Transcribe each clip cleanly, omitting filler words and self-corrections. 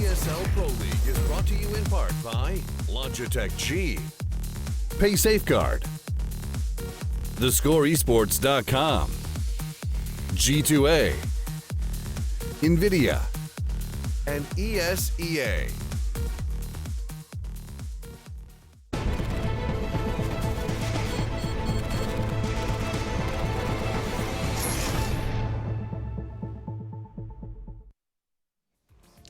ESL Pro League is brought to you in part by Logitech G, Pay Safeguard, TheScoreEsports.com, G2A, NVIDIA, and ESEA.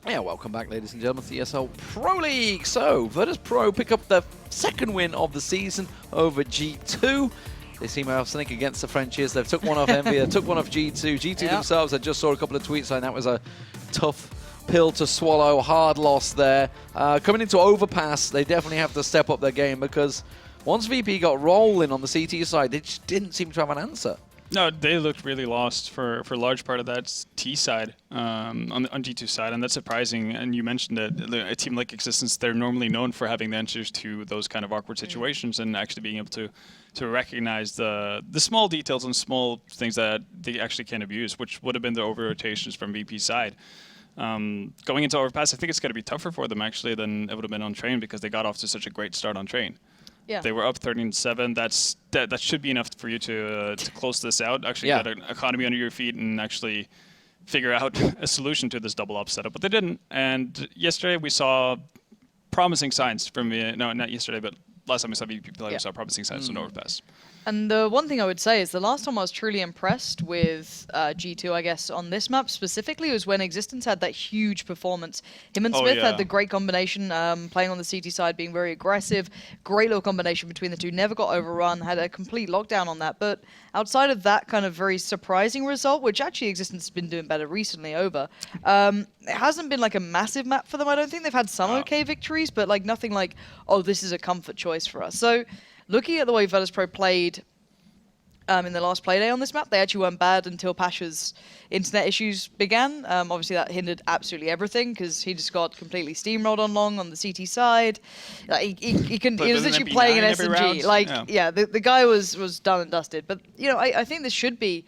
Yeah, welcome back, ladies and gentlemen, to the ESL Pro League. So, Virtus.Pro pick up their second win of the season over G2. They seem to have something against the Frenchies. They've took one off Envy, they took one off G2. G2 themselves, I just saw a couple of tweets saying that was a tough pill to swallow, hard loss there. Coming into Overpass, they definitely have to step up their game because once VP got rolling on the CT side, they just didn't seem to have an answer. No, they looked really lost for a large part of that T side, on G2 side, and that's surprising. And you mentioned that a team like Existence, they're normally known for having the answers to those kind of awkward situations and actually being able to recognize the small details and small things that they actually can abuse, which would have been the over-rotations from VP's side. Going into Overpass, I think it's going to be tougher for them actually than it would have been on Train because they got off to such a great start on Train. Yeah. They were up 13-7. That should be enough for you to close this out. Actually get an economy under your feet and actually figure out a solution to this double up setup. But they didn't. And yesterday we saw promising signs from not yesterday, but last time we saw VP play, we saw promising signs from Overpass. And the one thing I would say is the last time I was truly impressed with G2, I guess, on this map specifically, was when Existence had that huge performance. Him and Smith had the great combination, playing on the CT side, being very aggressive. Great little combination between the two. Never got overrun, had a complete lockdown on that. But outside of that kind of very surprising result, which actually Existence has been doing better recently over, it hasn't been like a massive map for them. I don't think they've had some okay victories, but like nothing like, oh, this is a comfort choice for us. So looking at the way Virtus.Pro played in the last playday on this map, they actually weren't bad until Pasha's internet issues began. Obviously, that hindered absolutely everything because he just got completely steamrolled on long on the CT side. He was literally playing an SMG. Like, the guy was done and dusted. But you know, I think this should be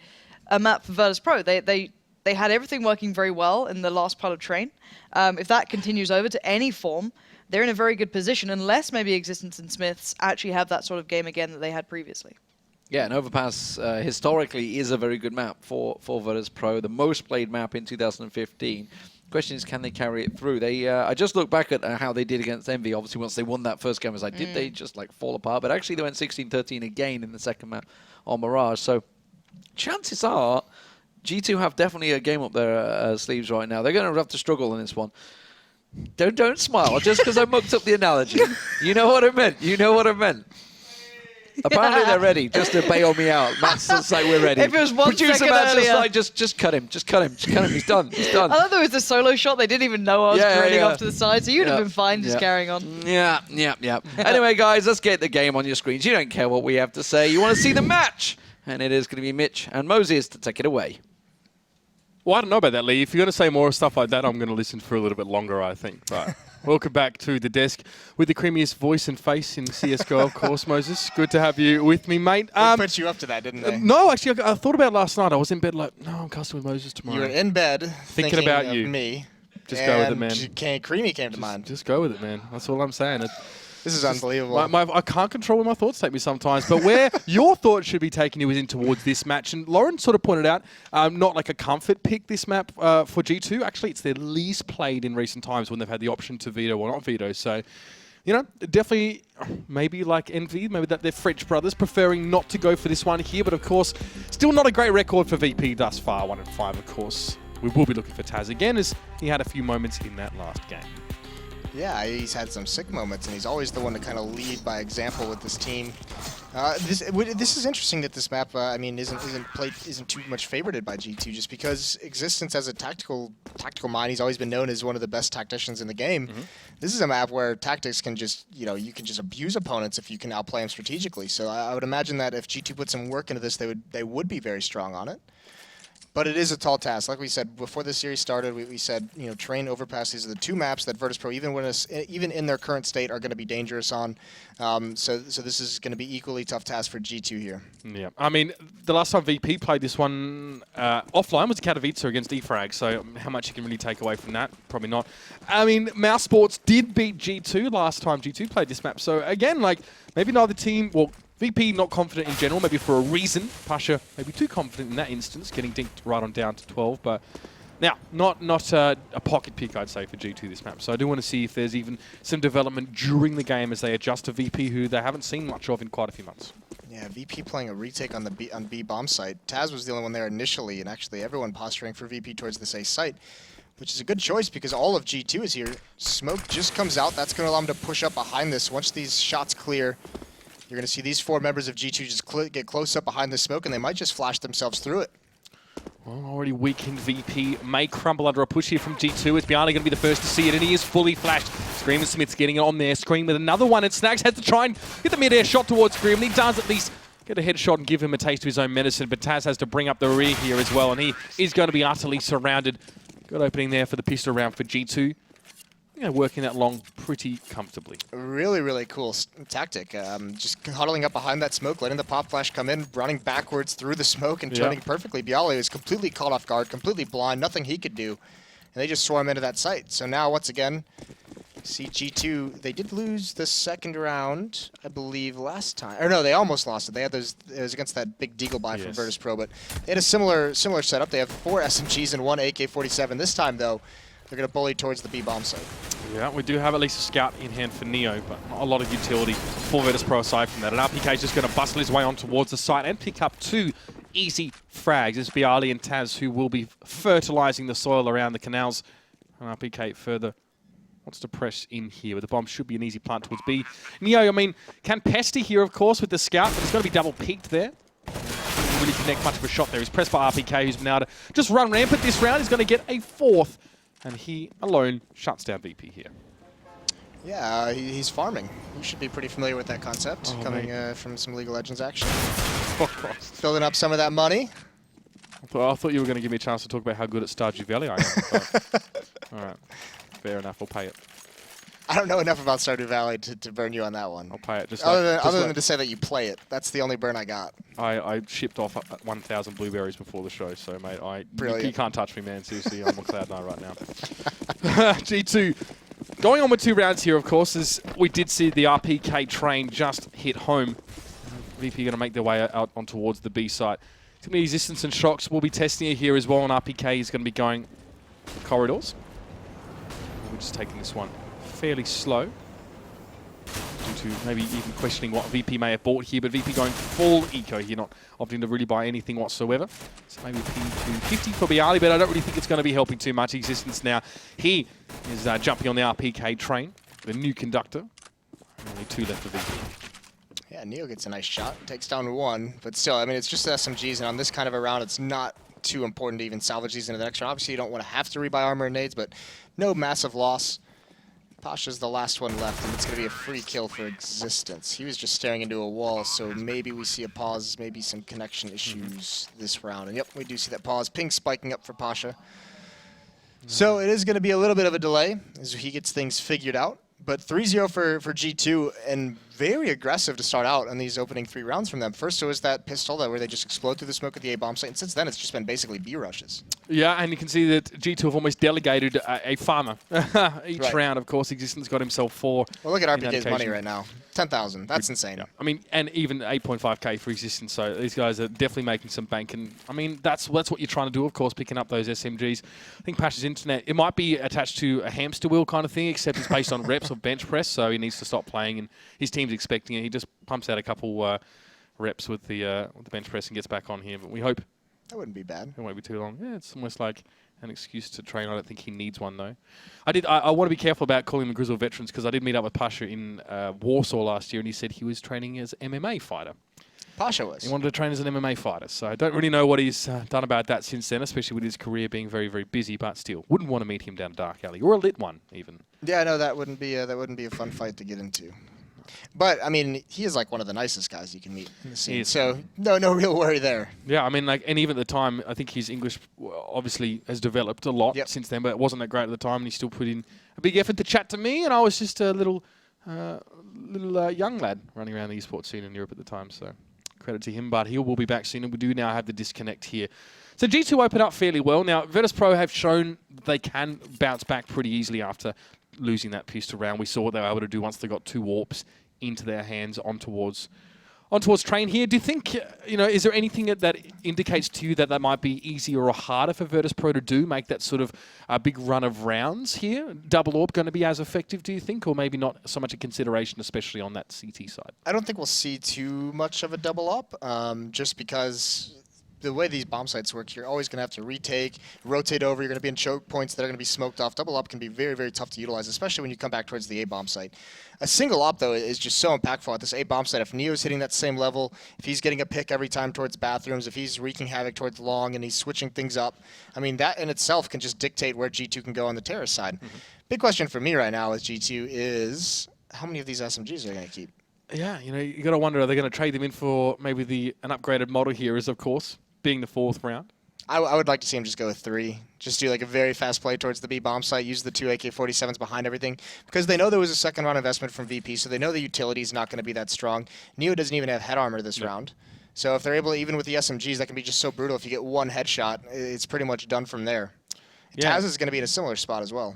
a map for Virtus.Pro. They had everything working very well in the last part of Train. If that continues over to any form, they're in a very good position, unless maybe Existence and Smiths actually have that sort of game again that they had previously. Yeah, and Overpass historically is a very good map for Virtus.Pro, the most played map in 2015. The question is, can they carry it through? They I just looked back at how they did against Envy. Obviously, once they won that first game, I was like, did they just like fall apart? But actually, they went 16-13 again in the second map on Mirage. So chances are G2 have definitely a game up their sleeves right now. They're going to have to struggle in this one. Don't smile just because I mucked up the analogy. You know what I meant. You know what I meant. Apparently they're ready just to bail me out. Matt's just like, we're ready. If it was one Producer second Matt's earlier. just like, just cut him. Just cut him. Just cut him. He's done. He's done. I thought there was a solo shot. They didn't even know I was grading off to the side, so you'd have been fine just carrying on. Yeah. Anyway, guys, let's get the game on your screens. You don't care what we have to say. You want to see the match. And it is going to be Mitch and Moses to take it away. Well, I don't know about that, Lee. If you're going to say more stuff like that, I'm going to listen for a little bit longer, I think. But welcome back to the desk with the creamiest voice and face in CSGO, of course, Moses. Good to have you with me, mate. They put you up to that, didn't they? No, actually, I thought about it last night. I was in bed like, no, I'm casting with Moses tomorrow. You were in bed thinking about you. Me. Just go with it, man. Creamy came to mind. Just go with it, man. That's all I'm saying. This is unbelievable. I can't control where my thoughts take me sometimes, but where your thoughts should be taking you is in towards this match. And Lauren sort of pointed out, not like a comfort pick, this map for G2. Actually, it's their least played in recent times when they've had the option to veto or not veto. So, you know, definitely maybe like Envy, maybe that they're French brothers, preferring not to go for this one here. But of course, still not a great record for VP thus far, 1-5, of course. We will be looking for Taz again, as he had a few moments in that last game. Yeah, he's had some sick moments, and he's always the one to kind of lead by example with this team. This is interesting that this map, I mean, isn't too much favorited by G2, just because Existence has a tactical mind. He's always been known as one of the best tacticians in the game. This is a map where tactics can just, you can just abuse opponents if you can outplay them strategically. So I would imagine that if G2 put some work into this, they would be very strong on it. But it is a tall task. Like we said, before the series started, we said, train, Overpass, these are the two maps that Virtus.Pro, even in their current state, are going to be dangerous on. So this is going to be equally tough task for G2 here. Yeah. I mean, the last time VP played this one offline was Katowice against eFrag, so how much you can really take away from that? Probably not. I mean, Mouse Sports did beat G2 last time G2 played this map, so again, like, maybe neither team, well, VP not confident in general, maybe for a reason. Pasha maybe too confident in that instance, getting dinked right on down to 12. But now, not a pocket pick, I'd say, for G2 this map. So I do want to see if there's even some development during the game as they adjust to VP, who they haven't seen much of in quite a few months. Yeah, VP playing a retake on the B bomb site. Taz was the only one there initially, and actually everyone posturing for VP towards this A site, which is a good choice because all of G2 is here. Smoke just comes out. That's going to allow them to push up behind this. Once these shots clear, you're going to see these 4 members of G2 just get close up behind the smoke, and they might just flash themselves through it. Well, already weakened VP may crumble under a push here from G2. It's Biani going to be the first to see it, and he is fully flashed. Scream and Smith's getting it on there. Scream with another one, and Snags has to try and get the mid-air shot towards Scream, and he does at least get a headshot and give him a taste of his own medicine, but Taz has to bring up the rear here as well, and he is going to be utterly surrounded. Good opening there for the pistol round for G2. Working that long pretty comfortably. Really, really cool tactic. Just huddling up behind that smoke, letting the pop flash come in, running backwards through the smoke and turning perfectly. Bialy was completely caught off guard, completely blind, nothing he could do. And they just swarm into that site. So now, once again, see G2, they did lose the second round, I believe, last time. Or no, they almost lost it. They had those, it was against that big Deagle buy from Virtus.Pro, but they had a similar setup. They have 4 SMGs and 1 AK-47. This time, though, they're going to bully towards the B bomb site. Yeah, we do have at least a scout in hand for Neo, but not a lot of utility for Virtus.Pro aside from that. And RPK is just going to bustle his way on towards the site and pick up 2 easy frags. It's Bialy and Taz who will be fertilizing the soil around the canals. And RPK further wants to press in here, but the bomb should be an easy plant towards B. Neo, I mean, can Pesty here, of course, with the scout, but it's going to be double peaked there. Doesn't really connect much of a shot there. He's pressed by RPK, who's been able to just run rampant this round. He's going to get a 4th. And he alone shuts down VP here. Yeah, he's farming. You should be pretty familiar with that concept, coming from some League of Legends action. Building up some of that money. I thought you were going to give me a chance to talk about how good at Stardew Valley I am. All right, fair enough. I'll pay it. I don't know enough about Stardew Valley to burn you on that one. I'll pay it. Just other than to say that you play it. That's the only burn I got. I shipped off 1,000 blueberries before the show, so mate, you can't touch me, man. Seriously, I'm on cloud 9 right now. G2 going on with 2 rounds here, of course, as we did see the RPK train just hit home. VP going to make their way out on towards the B site. It's going to be Resistance and Shocks. We'll be testing it here as well, and RPK is going to be going corridors. We're just taking this one fairly slow due to maybe even questioning what VP may have bought here, but VP going full eco here, not opting to really buy anything whatsoever. So maybe P250 for Bialy, but I don't really think it's going to be helping too much. Existence now. He is jumping on the RPK train, the new conductor. Only 2 left for VP. Yeah, Neo gets a nice shot, takes down 1, but still, I mean, it's just SMGs, and on this kind of a round, it's not too important to even salvage these into the next round. Obviously, you don't want to have to rebuy armor and nades, but no massive loss. Pasha's the last one left, and it's going to be a free kill for Existence. He was just staring into a wall, so maybe we see a pause, maybe some connection issues this round. And yep, we do see that pause. Ping spiking up for Pasha. So it is going to be a little bit of a delay as he gets things figured out. But 3-0 for G2, and very aggressive to start out on these opening 3 rounds from them. First, it was that pistol where they just explode through the smoke at the A bomb site, and since then, it's just been basically B rushes. Yeah, and you can see that G2 have almost delegated a farmer each round. Of course, Existence got himself 4. Well, look at RPK's money right now. 10,000. That's insane. Yeah. I mean, and even 8.5k for Existence. So these guys are definitely making some bank. And I mean, that's what you're trying to do, of course, picking up those SMGs. I think Pasha's internet, it might be attached to a hamster wheel kind of thing, except it's based on reps of bench press. So he needs to stop playing, and his team's expecting it. He just pumps out a couple reps with the bench press and gets back on here. But we hope that wouldn't be bad. It won't be too long. Yeah, it's almost like an excuse to train. I don't think he needs one, though. I want to be careful about calling them Grizzle veterans, because I did meet up with Pasha in Warsaw last year, and he said he was training as an MMA fighter. Pasha was. He wanted to train as an MMA fighter, so I don't really know what he's done about that since then, especially with his career being very, very busy, but still, wouldn't want to meet him down a dark alley, or a lit one, even. Yeah, no, that wouldn't be a fun fight to get into. But, I mean, he is like one of the nicest guys you can meet in the scene. is. So, no real worry there. Yeah, I mean, like, and even at the time, I think his English obviously has developed a lot since then, but it wasn't that great at the time, and he still put in a big effort to chat to me, and I was just a little young lad running around the esports scene in Europe at the time, so credit to him, but he will be back soon, and we do now have the disconnect here. So G2 opened up fairly well. Now, Virtus.Pro have shown they can bounce back pretty easily after losing that pistol round. We saw what they were able to do once they got 2 warps into their hands on towards train here. Do you think, is there anything that indicates to you that might be easier or harder for Virtus.Pro to do, make that sort of big run of rounds here? Double AWP going to be as effective, do you think, or maybe not so much a consideration, especially on that CT side? I don't think we'll see too much of a double up, just because the way these bomb sites work, you're always going to have to retake, rotate over. You're going to be in choke points that are going to be smoked off. Double up can be very, very tough to utilize, especially when you come back towards the A bomb site. A single op, though, is just so impactful at this A bomb site. If Neo's hitting that same level, if he's getting a pick every time towards bathrooms, if he's wreaking havoc towards long and he's switching things up, I mean, that in itself can just dictate where G2 can go on the terrorist side. Big question for me right now with G2 is how many of these SMGs are they going to keep? Yeah, you got to wonder, are they going to trade them in for maybe an upgraded model here is, of course, being the 4th round? I would like to see him just go with 3. Just do like a very fast play towards the B bomb site, use the 2 AK-47s behind everything, because they know there was a second round investment from VP, so they know the utility is not going to be that strong. Neo doesn't even have head armor this round. So if they're able to, even with the SMGs, that can be just so brutal. If you get 1 headshot, it's pretty much done from there. Taz is going to be in a similar spot as well.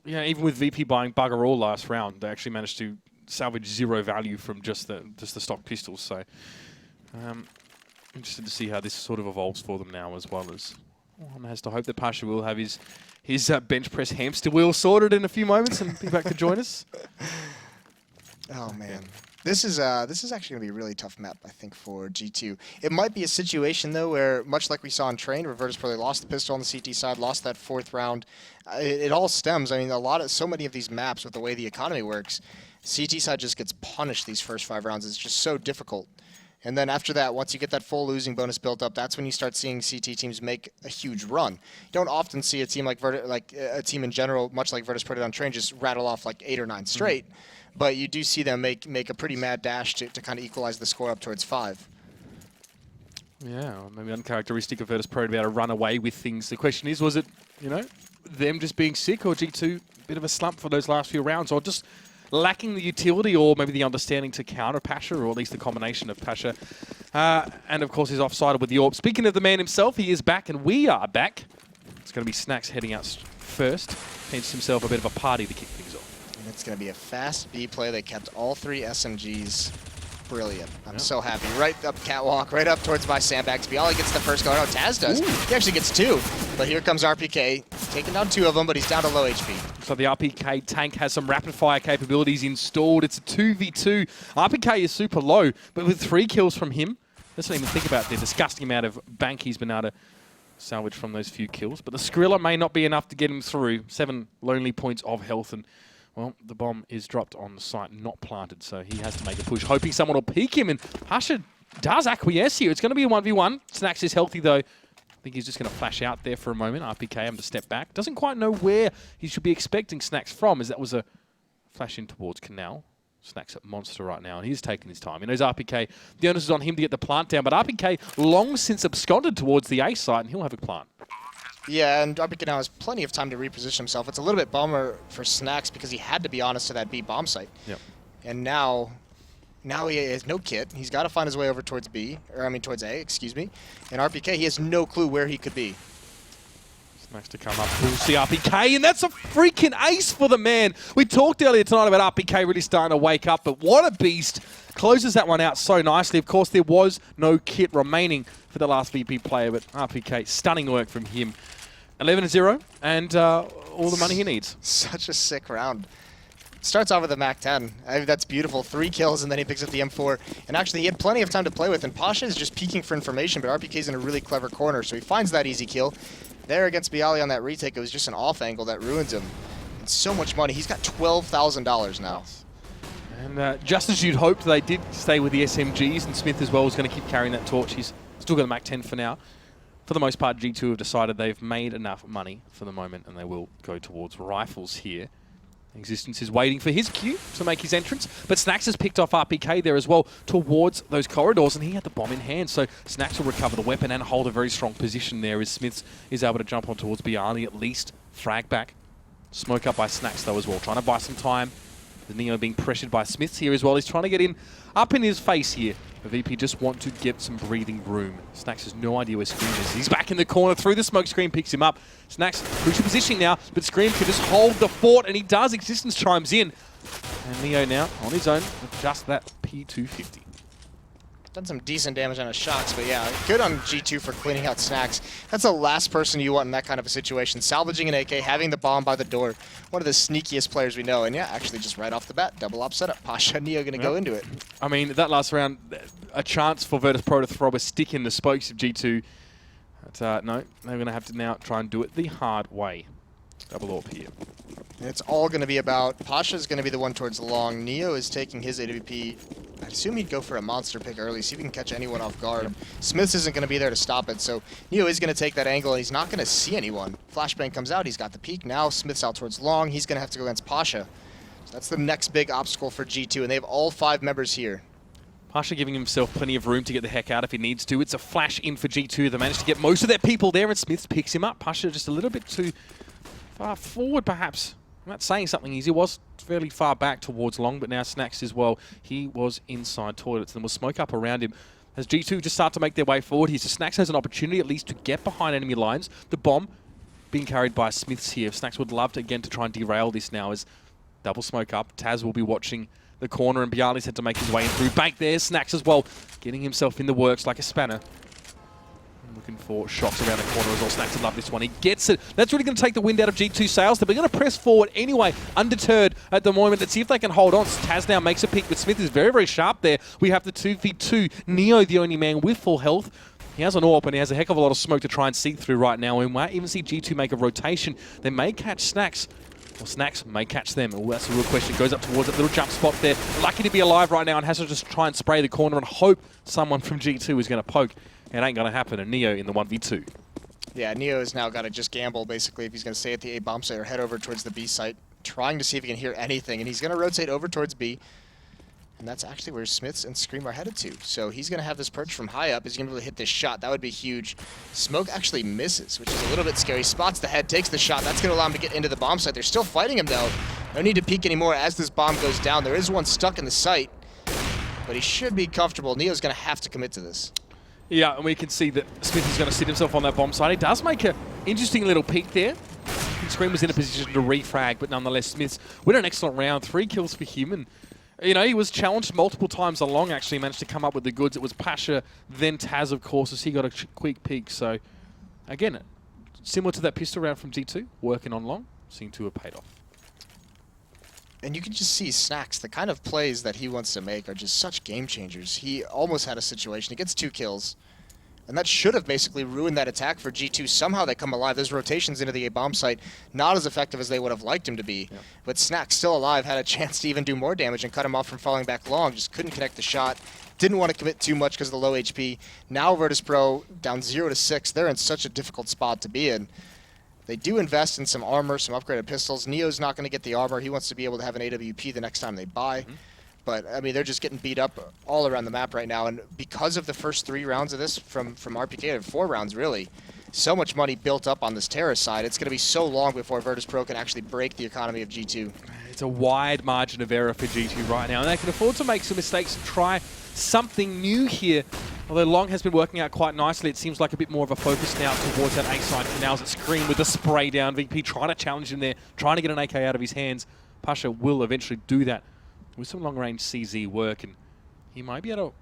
Yeah, even with VP buying bugger all last round, they actually managed to salvage 0 value from just the stock pistols. So interested to see how this sort of evolves for them now, as well as one has to hope that Pasha will have his bench press hamster wheel sorted in a few moments and be back to join us. Oh man, this is actually gonna be a really tough map, I think, for G2. It might be a situation though where, much like we saw in Train, where Virtus probably lost the pistol on the CT side, lost that 4th round. It all stems. I mean, so many of these maps with the way the economy works, CT side just gets punished these first 5 rounds. It's just so difficult. And then after that, once you get that full losing bonus built up, that's when you start seeing CT teams make a huge run. You don't often see a team like a team in general, much like Virtus.Pro did on Train, just rattle off like 8 or 9 straight. But you do see them make a pretty mad dash to kind of equalize the score up towards 5. Yeah, maybe uncharacteristic of Virtus.Pro to be able to run away with things. The question is, was it, them just being sick, or G2 a bit of a slump for those last few rounds, or just lacking the utility or maybe the understanding to counter Pasha, or at least the combination of Pasha. And of course, he's offsided with the AWP. Speaking of the man himself, he is back and we are back. It's going to be Snacks heading out first. Paints himself a bit of a party to kick things off. And it's going to be a fast B play. They kept all 3 SMGs. Brilliant. I'm so happy. Right up catwalk, right up towards my sandbags. Bialy gets the first go. No, Taz does. Ooh. He actually gets 2. But here comes RPK, taking down 2 of them, but he's down to low HP. So the RPK tank has some rapid fire capabilities installed. It's a 2v2. RPK is super low, but with 3 kills from him, let's not even think about the disgusting amount of bank he's been able to salvage from those few kills. But the Skrilla may not be enough to get him through. 7 lonely points of health, and well, the bomb is dropped on the site, not planted, so he has to make a push, hoping someone will peek him, and Pasha does acquiesce here. It's going to be a 1v1. Snacks is healthy, though. I think he's just going to flash out there for a moment. RPK having to step back. Doesn't quite know where he should be expecting Snacks from, as that was a flash in towards Canal. Snacks at Monster right now, and he's taking his time. He knows RPK, the onus is on him to get the plant down, but RPK long since absconded towards the A site, and he'll have a plant. Yeah, and RPK now has plenty of time to reposition himself. It's a little bit bummer for Snacks because he had to be honest to that B bomb site. Yep. And now he has no kit. He's got to find his way over towards towards A, excuse me. And RPK, he has no clue where he could be. Snacks to come up. We'll see RPK, and that's a freaking ace for the man. We talked earlier tonight about RPK really starting to wake up, but what a beast. Closes that one out so nicely. Of course, there was no kit remaining for the last VP player, but RPK, stunning work from him. 11-0, and all the money he needs. Such a sick round. Starts off with a MAC-10. That's beautiful. 3 kills, and then he picks up the M4. And actually, he had plenty of time to play with, and Pasha is just peeking for information, but RPK's in a really clever corner, so he finds that easy kill. There against Bialy on that retake, it was just an off angle that ruins him. And so much money. He's got $12,000 now. And just as you'd hoped, they did stay with the SMGs, and Smith as well was going to keep carrying that torch. He's still got the MAC-10 for now. For the most part, G2 have decided they've made enough money for the moment, and they will go towards rifles here. Existence is waiting for his cue to make his entrance, but Snax has picked off RPK there as well towards those corridors, and he had the bomb in hand, so Snax will recover the weapon and hold a very strong position there as Smiths is able to jump on towards Bialy, at least frag back. Smoke up by Snax though as well, trying to buy some time. The Neo being pressured by Smiths here as well. He's trying to get in up in his face here. The VP just want to get some breathing room. Snax has no idea where Scream is. He's back in the corner through the smoke. Scream picks him up. Snax, crucial positioning now, but Scream can just hold the fort, and he does. Existence chimes in. And Neo now on his own with just that P250. Done some decent damage on his shots, but yeah, good on G2 for cleaning out Snax. That's the last person you want in that kind of a situation. Salvaging an AK, having the bomb by the door. One of the sneakiest players we know. And yeah, actually just right off the bat, double op setup. Pasha and Neo going to go into it. I mean, that last round, a chance for Virtus.Pro to throw a stick in the spokes of G2. But no, they're going to have to now try and do it the hard way. Double AWP here. And it's all going to be about, Pasha's going to be the one towards the long. Neo is taking his AWP. I assume he'd go for a monster pick early, see if he can catch anyone off guard. Yep. Smiths isn't going to be there to stop it, so Neo is going to take that angle, and he's not going to see anyone. Flashbang comes out, he's got the peek. Now Smith's out towards long, he's going to have to go against Pasha. So that's the next big obstacle for G2, and they have all 5 members here. Pasha giving himself plenty of room to get the heck out if he needs to. It's a flash in for G2. They managed to get most of their people there, and Smiths picks him up. Pasha just a little bit too far forward, perhaps. I'm not saying something easy. He was fairly far back towards long, but now Snax as well. He was inside toilets, and we'll smoke up around him. As G2 just start to make their way forward here, so Snax has an opportunity at least to get behind enemy lines. The bomb being carried by Smiths here. Snax would love to, again, to try and derail this now as double smoke up. Taz will be watching the corner, and Bialy's had to make his way in through. Bank there, Snax as well, getting himself in the works like a spanner. Looking for shots around the corner as well. Snax would love this one. He gets it. That's really going to take the wind out of G2 sails. They're going to press forward anyway, undeterred at the moment. Let's see if they can hold on. Taz now makes a pick, but Smith is very, very sharp there. We have the 2v2. Neo, the only man with full health. He has an AWP, and he has a heck of a lot of smoke to try and see through right now. We might even see G2 make a rotation. They may catch Snax, or Snax may catch them. Oh, that's a real question. Goes up towards that little jump spot there. Lucky to be alive right now and has to just try and spray the corner and hope someone from G2 is going to poke. It ain't going to happen, and Neo in the 1v2. Yeah, Neo has now got to just gamble, basically, if he's going to stay at the A bomb site or head over towards the B site, trying to see if he can hear anything, and he's going to rotate over towards B, and that's actually where Smiths and Scream are headed to. So he's going to have this perch from high up. He's going to be able to hit this shot. That would be huge. Smoke actually misses, which is a little bit scary. Spots the head, takes the shot. That's going to allow him to get into the bomb site. They're still fighting him, though. No need to peek anymore as this bomb goes down. There is one stuck in the site, but he should be comfortable. Neo's going to have to commit to this. Yeah, and we can see that Smith is going to sit himself on that bomb site. He does make an interesting little peek there. Scream was in a position to refrag, but nonetheless, Smith's with an excellent round. 3 kills for him, and you know, he was challenged multiple times along, actually managed to come up with the goods. It was Pasha, then Taz, of course, as he got a quick peek. So, again, similar to that pistol round from G2, working on long, seemed to have paid off. And you can just see Snax, the kind of plays that he wants to make are just such game changers. He almost had a situation. He gets 2 kills. And that should have basically ruined that attack for G2. Somehow they come alive. Those rotations into the A-bomb site, not as effective as they would have liked him to be. Yeah. But Snax, still alive, had a chance to even do more damage and cut him off from falling back long. Just couldn't connect the shot. Didn't want to commit too much because of the low HP. Now Virtus.Pro down 0-6. They're in such a difficult spot to be in. They do invest in some armor, some upgraded pistols. Neo's not going to get the armor. He wants to be able to have an AWP the next time they buy. Mm-hmm. But, I mean, they're just getting beat up all around the map right now. And because of the first 3 rounds of this from RPK, or 4 rounds, really, so much money built up on this terrorist side. It's going to be so long before Virtus.Pro can actually break the economy of G2. It's a wide margin of error for G2 right now. And they can afford to make some mistakes and try something new here. Although long has been working out quite nicely, it seems like a bit more of a focus now towards that A side. Now as it Scream with the spray down. VP trying to challenge him there, trying to get an AK out of his hands. Pasha will eventually do that with some long-range CZ work, and he might be able to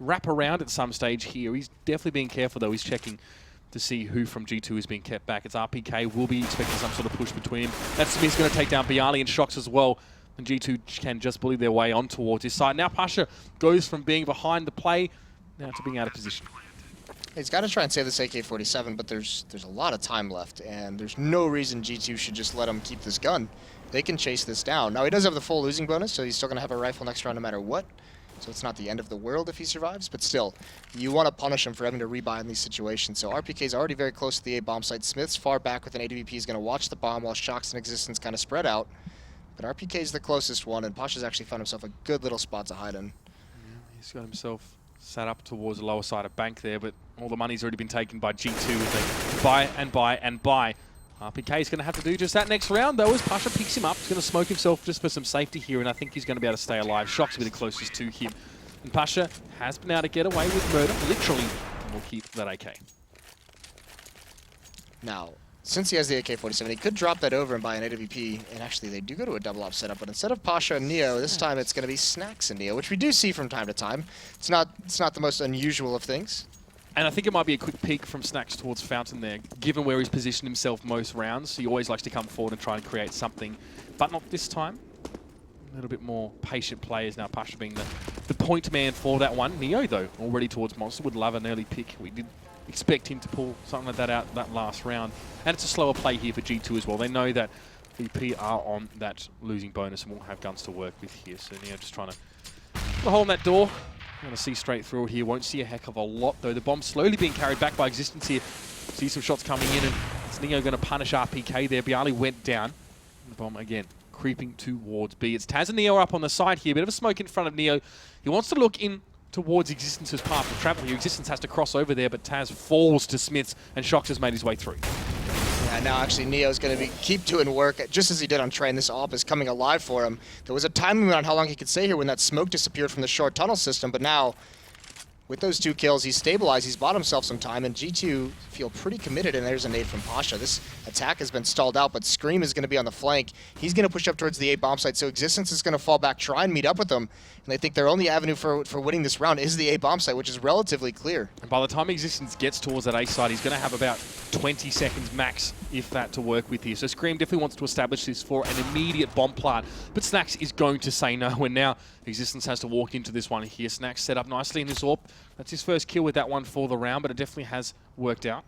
wrap around at some stage here. He's definitely being careful, though. He's checking to see who from G2 is being kept back. It's RPK. Will be expecting some sort of push between him. That Smith's going to take down Bialy and Shocks as well. And G2 can just bully their way on towards his side. Now Pasha goes from being behind the play now to being out of position. He's got to try and save this AK-47, but there's a lot of time left, and there's no reason G2 should just let him keep this gun. They can chase this down. Now, he does have the full losing bonus, so he's still going to have a rifle next round no matter what. So it's not the end of the world if he survives, but still, you want to punish him for having to rebuy in these situations. So RPK's already very close to the A bomb site. Smith's far back with an AWP. He's going to watch the bomb while Shocks and Existence kind of spread out. But RPK is the closest one, and Pasha's actually found himself a good little spot to hide in. Yeah, he's got himself sat up towards the lower side of bank there, but all the money's already been taken by G2 as they buy and buy and buy. RPK is going to have to do just that next round, though, as Pasha picks him up. He's going to smoke himself just for some safety here, and I think he's going to be able to stay alive. Shock's will be the closest to him. And Pasha has been able to get away with murder, literally, and will keep that AK. Now, since he has the AK-47, he could drop that over and buy an AWP, and actually they do go to a double op setup, but instead of Pasha and Neo, this time it's going to be Snacks and Neo, which we do see from time to time. It's not the most unusual of things. And I think it might be a quick peek from Snacks towards Fountain there, given where he's positioned himself most rounds. He always likes to come forward and try and create something, but not this time. A little bit more patient players now, Pasha being the point man for that one. Neo, though, already towards Monster, would love an early pick. We did expect him to pull something like that out that last round. And it's a slower play here for G2 as well. They know that VP are on that losing bonus and won't have guns to work with here. So Neo just trying to put a hole in that door. Going to see straight through it here. Won't see a heck of a lot, though. The bomb's slowly being carried back by Existence here. See some shots coming in, and it's Neo going to punish RPK there. Bialy went down. The bomb again creeping towards B. It's Taz and Neo up on the side here. Bit of a smoke in front of Neo. He wants to look in towards Existence's path of travel here. Existence has to cross over there, but Taz falls to Smiths, and Shox has made his way through. Yeah, now actually Neo's going to keep doing work, just as he did on Train. This AWP is coming alive for him. There was a time limit on how long he could stay here when that smoke disappeared from the short tunnel system, but now, with those 2 kills, he's stabilized, he's bought himself some time, and G2 feel pretty committed, and there's a nade from Pasha. This attack has been stalled out, but Scream is going to be on the flank. He's going to push up towards the A bomb site, so Existence is going to fall back, try and meet up with them, and they think their only avenue for winning this round is the A bomb site, which is relatively clear. And by the time Existence gets towards that A side, he's going to have about 20 seconds max, if that, to work with here. So Scream definitely wants to establish this for an immediate bomb plant, but Snacks is going to say no, and now Existence has to walk into this one here. Snacks set up nicely in this AWP. That's his first kill with that one for the round, but it definitely has worked out.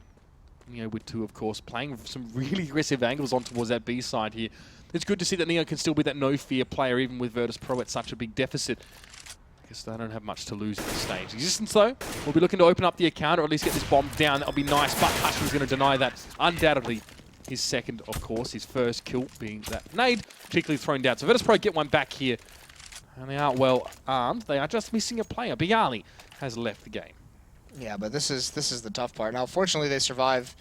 Neo with 2, of course, playing some really aggressive angles on towards that B side here. It's good to see that Neo can still be that no-fear player, even with Virtus.Pro at such a big deficit. I guess they don't have much to lose at this stage. Existence, though, will be looking to open up the account, or at least get this bomb down. That'll be nice, but Pasha's going to deny that. Undoubtedly, his second, of course, his first kill being that nade, particularly thrown down. So Virtus.Pro get one back here, and they aren't well armed. They are just missing a player. Bialy has left the game. Yeah, but this is the tough part. Now, fortunately, they survive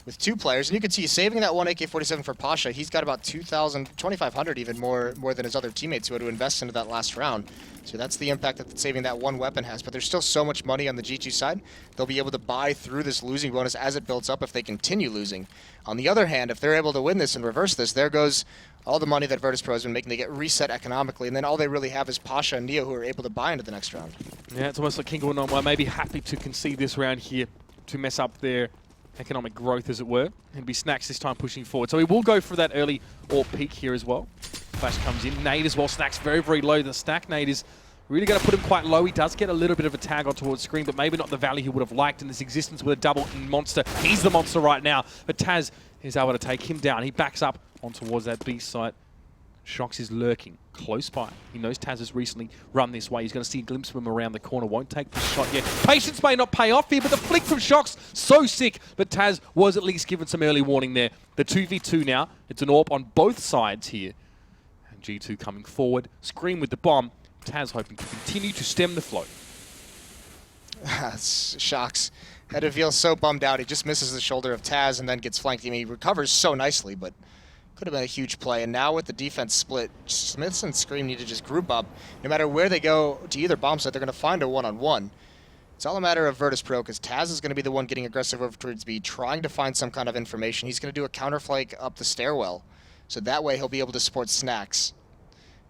with 2 players, and you can see saving that one AK-47 for Pasha. He's got about 2,500 even more than his other teammates who had to invest into that last round. So that's the impact that saving that one weapon has. But there's still so much money on the G2 side. They'll be able to buy through this losing bonus as it builds up if they continue losing. On the other hand, if they're able to win this and reverse this, there goes all the money that Virtus.Pro has been making. They get reset economically, and then all they really have is Pasha and Neo who are able to buy into the next round. Yeah, it's almost like Kinguin are maybe happy to concede this round here to mess up their economic growth, as it were, and be Snacks this time pushing forward. So he will go for that early AWP peak here as well. Flash comes in. Nade as well. Snacks very, very low. The stack nade is really going to put him quite low. He does get a little bit of a tag on towards Screen, but maybe not the value he would have liked in this Existence with a double Monster. He's the Monster right now, but Taz is able to take him down. He backs up on towards that B site. Shox is lurking close by. He knows Taz has recently run this way. He's going to see a glimpse of him around the corner. Won't take the shot yet. Patience may not pay off here, but the flick from Shox, so sick. But Taz was at least given some early warning there. The 2v2 now. It's an AWP on both sides here. And G2 coming forward. Scream with the bomb. Taz hoping to continue to stem the flow. Shox had to feel so bummed out. He just misses the shoulder of Taz and then gets flanked. I mean, he recovers so nicely, but could have been a huge play. And now with the defense split, Smiths and Scream need to just group up. No matter where they go to either bomb site, they're going to find a one-on-one. It's all a matter of Virtus.Pro, because Taz is going to be the one getting aggressive over towards B, trying to find some kind of information. He's going to do a counterflank up the stairwell. So that way he'll be able to support Snacks.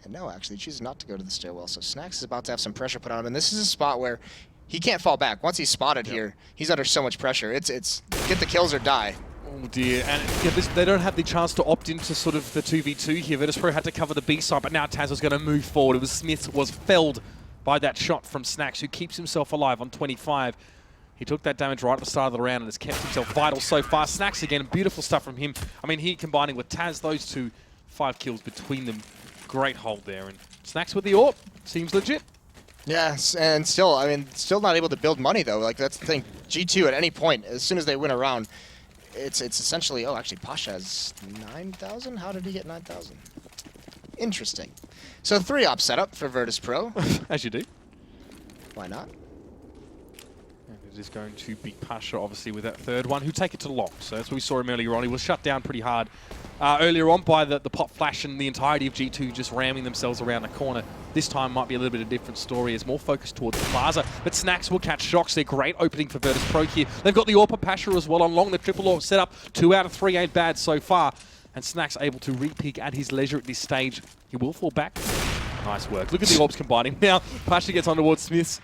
And no, actually, he chooses not to go to the stairwell. So Snacks is about to have some pressure put on him. And this is a spot where he can't fall back. Once he's spotted here, he's under so much pressure. It's get the kills or die. Oh dear, and yeah, they don't have the chance to opt into sort of the 2v2 here. Virtus.Pro had to cover the B side, but now Taz was going to move forward. It was Smith was felled by that shot from Snacks, who keeps himself alive on 25. He took that damage right at the start of the round and has kept himself vital so far. Snacks again, beautiful stuff from him. I mean, he combining with Taz, those two, 5 kills between them. Great hold there, and Snacks with the AWP seems legit. Yes, and still, I mean, still not able to build money though. Like that's the thing. G2 at any point, as soon as they win a round, it's essentially, oh, actually Pasha has 9,000? How did he get 9,000? Interesting. So 3-op setup for Virtus.Pro. As you do. Why not? And it is going to be Pasha, obviously, with that third one, who take it to long. So that's what we saw him earlier on. He was shut down pretty hard earlier on by the pop flash and the entirety of G2 just ramming themselves around the corner. This time might be a little bit of a different story. It's more focused towards the Plaza, but Snacks will catch shocks. They're great opening for Virtus.Pro here. They've got the Overpass as well on long. The triple AWP setup. 2 out of 3 ain't bad so far. And Snacks able to re-peek at his leisure at this stage. He will fall back. Nice work. Look at the AWPs combining. Now, Pasha gets on towards Smiths.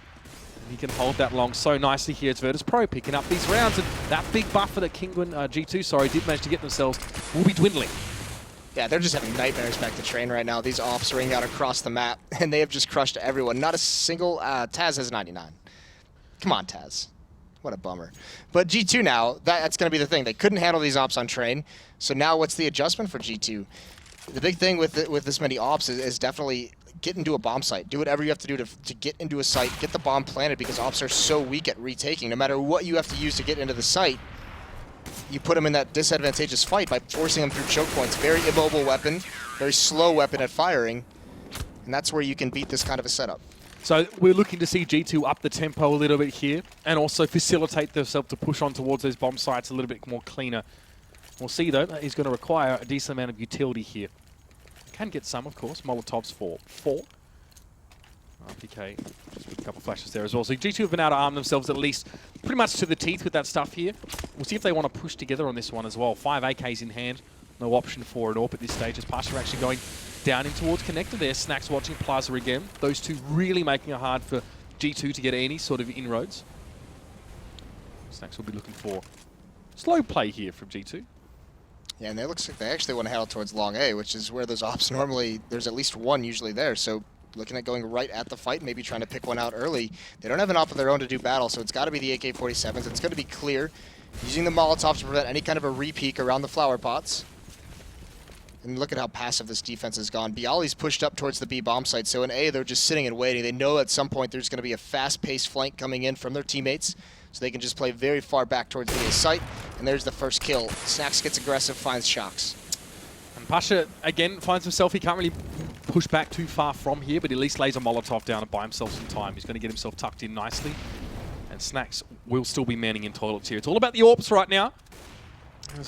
He can hold that long so nicely here. It's Virtus.Pro picking up these rounds. And that big buffer that Kinguin, G2, did manage to get themselves will be dwindling. Yeah, they're just having nightmares back to train right now. These ops ring out across the map, and they have just crushed everyone. Not a single... Taz has 99. Come on, Taz. What a bummer. But G2 now, that's going to be the thing. They couldn't handle these ops on train. So now what's the adjustment for G2? The big thing with this many ops is definitely get into a bomb site. Do whatever you have to do to get into a site, get the bomb planted, because ops are so weak at retaking. No matter what you have to use to get into the site, you put them in that disadvantageous fight by forcing them through choke points. Very immobile weapon, very slow weapon at firing, and that's where you can beat this kind of a setup. So we're looking to see G2 up the tempo a little bit here and also facilitate themselves to push on towards those bomb sites a little bit more cleaner. We'll see, though, that he's going to require a decent amount of utility here. Can get some, of course. Molotovs for 4. RPK, just with a couple flashes there as well. So G2 have been able to arm themselves at least pretty much to the teeth with that stuff here. We'll see if they want to push together on this one as well. 5 AKs in hand. No option for an AWP at this stage as Pasha actually going down in towards connector there. Snacks watching Plaza again. Those two really making it hard for G2 to get any sort of inroads. Snacks will be looking for slow play here from G2. Yeah, and it looks like they actually want to handle towards long A, which is where those ops normally, there's at least one usually there. So looking at going right at the fight, maybe trying to pick one out early. They don't have an op of their own to do battle, so it's got to be the AK-47s. It's going to be clear. Using the Molotovs to prevent any kind of a re-peek around the flower pots. And look at how passive this defense has gone. Bialy's pushed up towards the B bomb site, so in A, they're just sitting and waiting. They know at some point there's going to be a fast-paced flank coming in from their teammates, so they can just play very far back towards the A site. And there's the first kill. Snacks gets aggressive, finds shocks. And Pasha, again, finds himself, he can't really push back too far from here, but at least lays a Molotov down and buy himself some time. He's going to get himself tucked in nicely. And Snacks will still be manning in toilets here. It's all about the AWPs right now.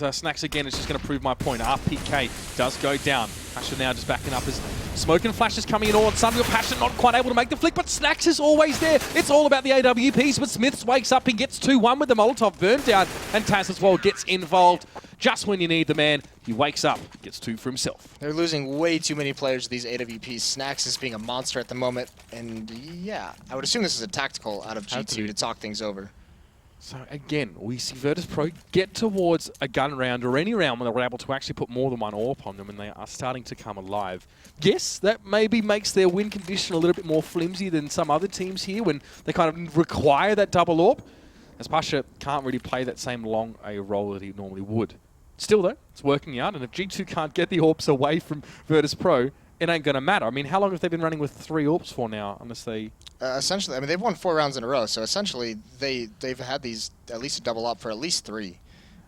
As Snacks again is just going to prove my point. RPK does go down. Pasha now just backing up as smoke and flashes coming in all. And suddenly Pasha not quite able to make the flick, but Snacks is always there. It's all about the AWPs, but Smiths wakes up. He gets 2-1 with the Molotov burn down. And Taz as well gets involved. Just when you need the man, he wakes up, gets 2 for himself. They're losing way too many players to these AWPs. Snacks is being a monster at the moment. And yeah, I would assume this is a tactical out of G2 to talk things over. So again, we see Virtus.Pro get towards a gun round or any round when they're able to actually put more than one AWP on them, and they are starting to come alive. Yes, that maybe makes their win condition a little bit more flimsy than some other teams here when they kind of require that double AWP, as Pasha can't really play that same long a role that he normally would. Still though, it's working out, and if G2 can't get the AWPs away from Virtus.Pro, it ain't going to matter. I mean, how long have they been running with 3 AWPs for now, unless they... Essentially, I mean, they've won 4 rounds in a row, so essentially they've had these at least a double op for at least 3.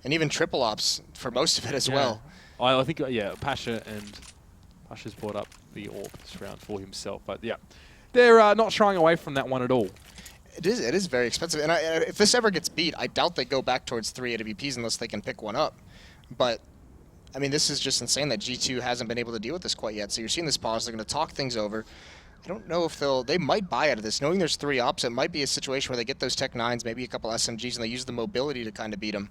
And even triple ops for most of it as well. I think, yeah, Pasha's brought up the AWP this round for himself. But yeah, they're not shying away from that one at all. It is very expensive. And if this ever gets beat, I doubt they go back towards 3 AWPs unless they can pick one up. But I mean, this is just insane that G2 hasn't been able to deal with this quite yet. So you're seeing this pause. They're going to talk things over. I don't know if they might buy out of this. Knowing there's 3 ops, it might be a situation where they get those Tech 9s, maybe a couple SMGs, and they use the mobility to kind of beat them.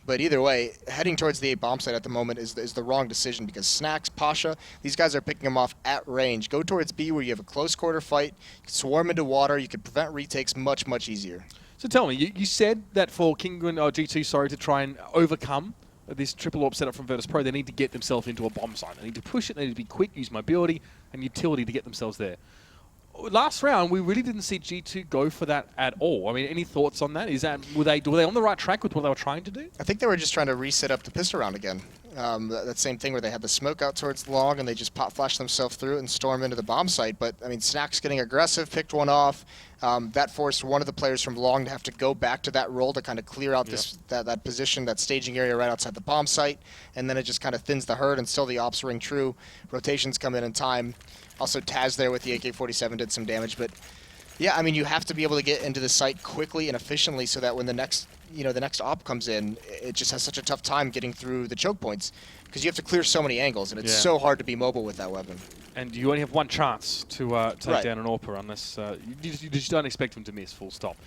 But either way, heading towards the A bomb site at the moment is the wrong decision, because Snacks, Pasha, these guys are picking them off at range. Go towards B where you have a close quarter fight, you can swarm into water, you can prevent retakes much, much easier. So tell me, you said that for Kinguin, or G2, to try and overcome this triple AWP setup from Virtus.Pro, they need to get themselves into a bomb site. They need to push it, they need to be quick, use mobility and utility to get themselves there. Last round, we really didn't see G2 go for that at all. I mean, any thoughts on that? Were they on the right track with what they were trying to do? I think they were just trying to reset up the pistol round again. That same thing where they had the smoke out towards long and they just pop flash themselves through it and storm into the bomb site. But, I mean, Snack's getting aggressive, picked one off. That forced one of the players from long to have to go back to that role to kind of clear out that position, that staging area right outside the bomb site. And then it just kind of thins the herd and still the ops ring true. Rotations come in time. Also, Taz there with the AK-47 did some damage. But, yeah, I mean, you have to be able to get into the site quickly and efficiently so that when the next op comes in, it just has such a tough time getting through the choke points because you have to clear so many angles, and it's so hard to be mobile with that weapon. And you only have one chance to take down an AWPer unless you just don't expect him to miss, full stop.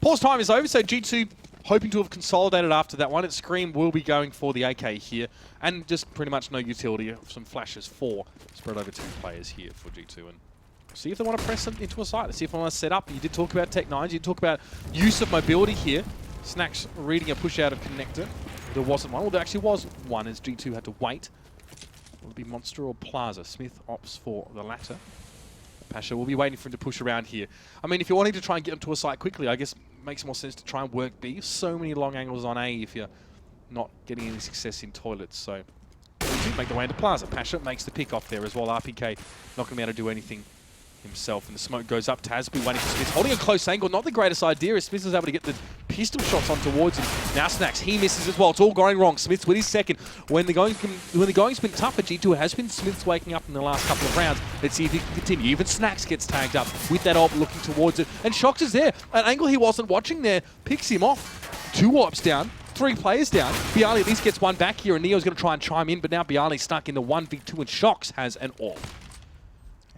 Pause time is over, so G2 hoping to have consolidated after that one. Scream will be going for the AK here, and just pretty much no utility. Some flashes for spread over 2 players here for G2. And see if they want to press them into a site. Let's see if they want to set up. You did talk about Tech-9s. You did talk about use of mobility here. Snacks reading a push out of connector. There wasn't one. Well, there actually was one as G2 had to wait. Will it be Monster or Plaza? Smith opts for the latter. Pasha will be waiting for him to push around here. I mean, if you're wanting to try and get them to a site quickly, I guess it makes more sense to try and work B. So many long angles on A if you're not getting any success in toilets. So, G2 make the way into Plaza. Pasha makes the pick off there as well. RPK not going to be able to do anything himself, and the smoke goes up. Taz be waiting for Smith, holding a close angle. Not the greatest idea as Smith is able to get the pistol shots on towards him. Now Snacks, he misses as well. It's all going wrong. Smith's with his second. When the going's been tough for G2, it has been Smith's waking up in the last couple of rounds. Let's see if he can continue. Even Snacks gets tagged up with that AWP looking towards it, and Shox is there. An angle he wasn't watching there picks him off. 2 AWPs down. 3 players down. Bialy at least gets one back here, and Neo's going to try and chime in, but now Bialy's stuck in the 1v2, and Shox has an AWP.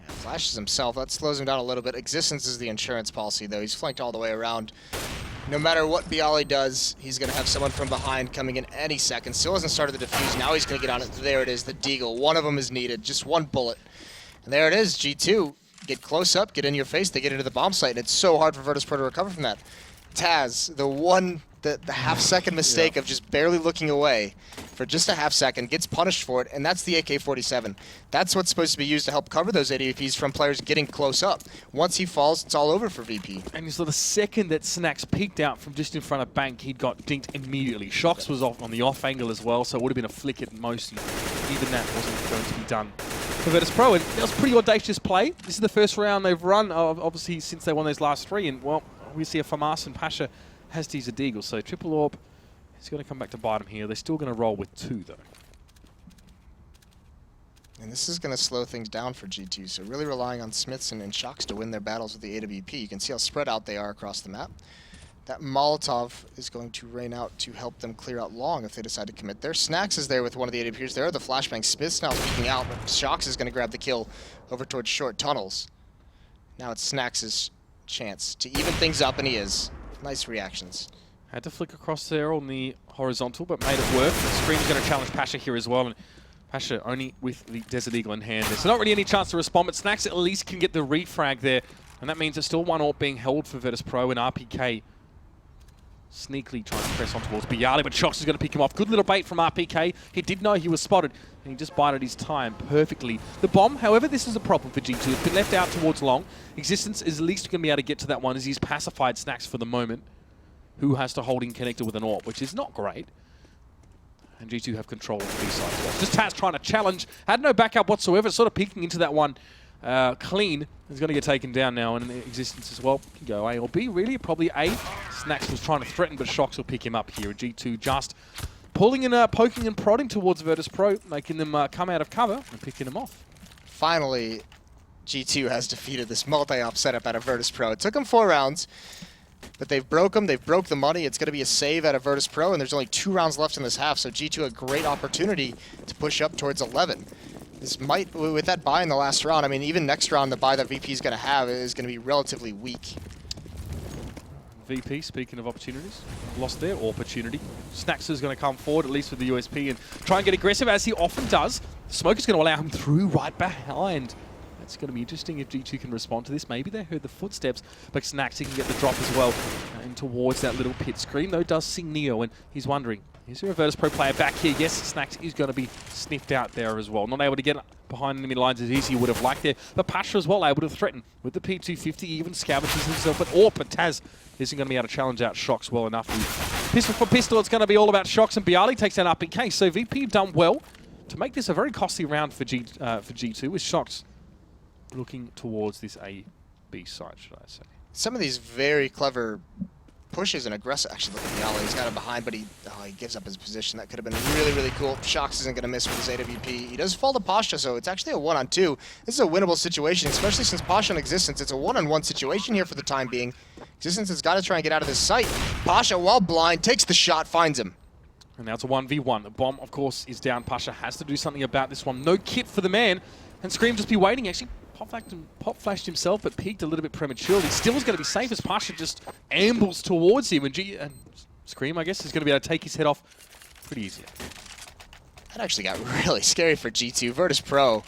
Flashes himself. That slows him down a little bit. Existence is the insurance policy, though. He's flanked all the way around. No matter what Bialy does, he's going to have someone from behind coming in any second. Still hasn't started the defuse. Now he's going to get on it. There it is, the Deagle. One of them is needed. Just one bullet. And there it is, G2. Get close up, get in your face. They get into the bomb site, and it's so hard for Virtus.Pro to recover from that. Taz, the half-second mistake of just barely looking away for just a half-second, gets punished for it, and that's the AK-47. That's what's supposed to be used to help cover those AWPs from players getting close up. Once he falls, it's all over for VP. And so the second that Snacks peeked out from just in front of Bank, he'd got dinked immediately. Shox was off on the off angle as well, so it would have been a flick at most, and even that wasn't going to be done for Virtus.Pro. And that was pretty audacious play. This is the first round they've run, obviously, since they won those last 3, and, well, we see a Famas and Pasha has to use a Deagle, so triple AWP is going to come back to bite him here. They're still going to roll with 2, though. And this is going to slow things down for G2, so really relying on Smiths and Shox to win their battles with the AWP. You can see how spread out they are across the map. That Molotov is going to rain out to help them clear out long if they decide to commit there. Snacks is there with one of the AWPs. There are the flashbang. Smith's now peeking out, but Shox is going to grab the kill over towards short tunnels. Now it's Snacks' chance to even things up, and he is. Nice reactions. Had to flick across there on the horizontal, but made it work. Scream's going to challenge Pasha here as well, and Pasha only with the Desert Eagle in hand. There's not really any chance to respond, but Snacks at least can get the refrag there, and that means there's still one AWP being held for Virtus.Pro, and RPK sneakily trying to press on towards Bialy, but Shox is going to pick him off. Good little bait from RPK. He did know he was spotted, and he just bided his time perfectly. The bomb, however, this is a problem for G2. It's been left out towards long. Existence is at least going to be able to get to that one as he's pacified Snacks for the moment, who has to hold in connector with an AWP, which is not great. And G2 have control of the B side as well. Just Taz trying to challenge. Had no backup whatsoever, sort of peeking into that one clean. He's going to get taken down now, and Existence as well can go A or B, really. Probably A. Snacks was trying to threaten, but Shox will pick him up here. G2 just pulling and poking and prodding towards Virtus.Pro, making them come out of cover and picking them off. Finally, G2 has defeated this multi-op setup out of Virtus.Pro. It took them 4 rounds, but they've broke them. They've broke the money. It's going to be a save out of Virtus.Pro, and there's only 2 rounds left in this half, so G2 a great opportunity to push up towards 11. This might, with that buy in the last round, I mean, even next round, the buy that VP is going to have is going to be relatively weak. VP, speaking of opportunities, lost their opportunity. Snacks is going to come forward, at least with the USP, and try and get aggressive, as he often does. Smoke is going to allow him through right behind. It's going to be interesting if G2 can respond to this. Maybe they heard the footsteps, but Snacks, he can get the drop as well. And towards that little pit. Scream, though, does see Neo, and he's wondering, is there a Virtus.Pro player back here? Yes, Snacks is going to be sniffed out there as well. Not able to get behind enemy lines as easy would have liked there. But Pasha as well able to threaten with the P250, even scavenges himself. But Taz isn't going to be able to challenge out Shox well enough. Pistol for pistol, it's going to be all about Shox, and Bialy takes down RPK. So VP have done well to make this a very costly round for G2, with Shox looking towards this A-B side, should I say. Some of these very clever pushes and aggressive. Actually, look at Bialy. He's got him behind, but he gives up his position. That could have been really, really cool. Shox isn't going to miss with his AWP. He does fall to Pasha, so it's actually a 1-on-2. This is a winnable situation, especially since Pasha in Existence. It's a 1-on-1 situation here for the time being. Existence has got to try and get out of this site. Pasha, while blind, takes the shot, finds him. And now it's a 1v1. The bomb, of course, is down. Pasha has to do something about this one. No kit for the man. And Scream just be waiting, actually. Pop flashed himself, but peaked a little bit prematurely. Still is going to be safe as Pasha just ambles towards him. And Scream, I guess, is going to be able to take his head off pretty easily. That actually got really scary for G2. Virtus.Pro.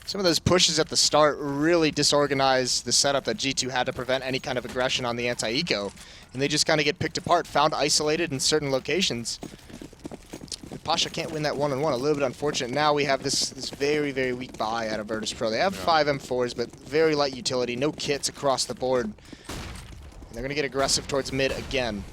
Some of those pushes at the start really disorganized the setup that G2 had to prevent any kind of aggression on the anti-eco. And they just kind of get picked apart, found isolated in certain locations. Pasha can't win that 1-on-1, a little bit unfortunate. Now we have this very, very weak buy out of Virtus.Pro. They have 5 M4s, but very light utility, no kits across the board. And they're going to get aggressive towards mid again.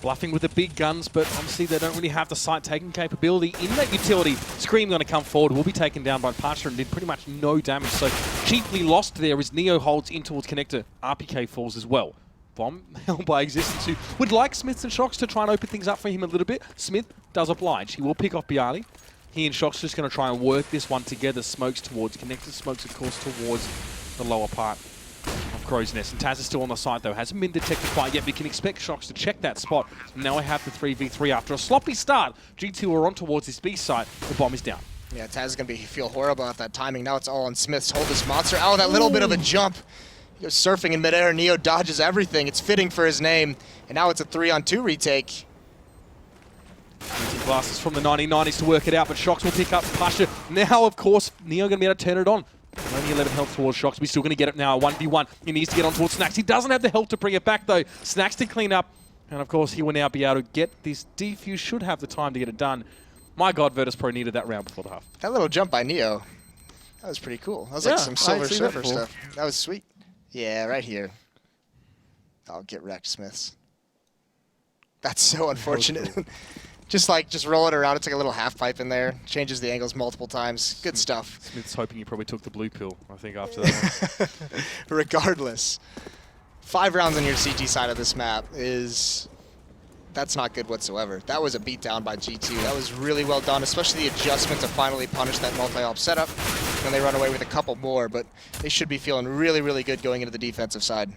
Bluffing with the big guns, but obviously they don't really have the site-taking capability in that utility. Scream going to come forward, will be taken down by Pasha and did pretty much no damage. So cheaply lost there as Neo holds in towards connector. RPK falls as well. Bomb held by Existence, who would like Smiths and Shox to try and open things up for him a little bit. Smith does oblige. He will pick off Bialy. He and Shox just going to try and work this one together. Smokes towards connector, smokes, of course, towards the lower part of Crow's Nest. And Taz is still on the side, though. Hasn't been detected quite yet. We can expect Shox to check that spot. Now we have the 3v3 after a sloppy start. G2 are on towards this B site. The bomb is down. Yeah, Taz is going to feel horrible at that timing. Now it's all on Smiths. Hold this monster. Oh, that little bit of a jump. He goes surfing in midair. Neo dodges everything. It's fitting for his name. And now it's a 3-on-2 retake. Glasses from the 1990s to work it out, but Shox will pick up Pasha. Now, of course, Neo going to be able to turn it on. Only 11 health towards Shox. We're still going to get it now. 1v1. He needs to get on towards Snacks. He doesn't have the health to bring it back, though. Snacks to clean up. And, of course, he will now be able to get this defuse. Should have the time to get it done. My God, Virtus.Pro needed that round before the half. That little jump by Neo, that was pretty cool. That was like some Silver Surfer stuff. That was sweet. Yeah, right here. I'll get wrecked, Smiths. That's so unfortunate. Just roll it around. It's like a little half pipe in there. Changes the angles multiple times. Good stuff. Smith's hoping he probably took the blue pill, I think, after that one. Regardless, 5 rounds on your CT side of this map that's not good whatsoever. That was a beatdown by G2. That was really well done, especially the adjustment to finally punish that multi-op setup. And they run away with a couple more, but they should be feeling really, really good going into the defensive side.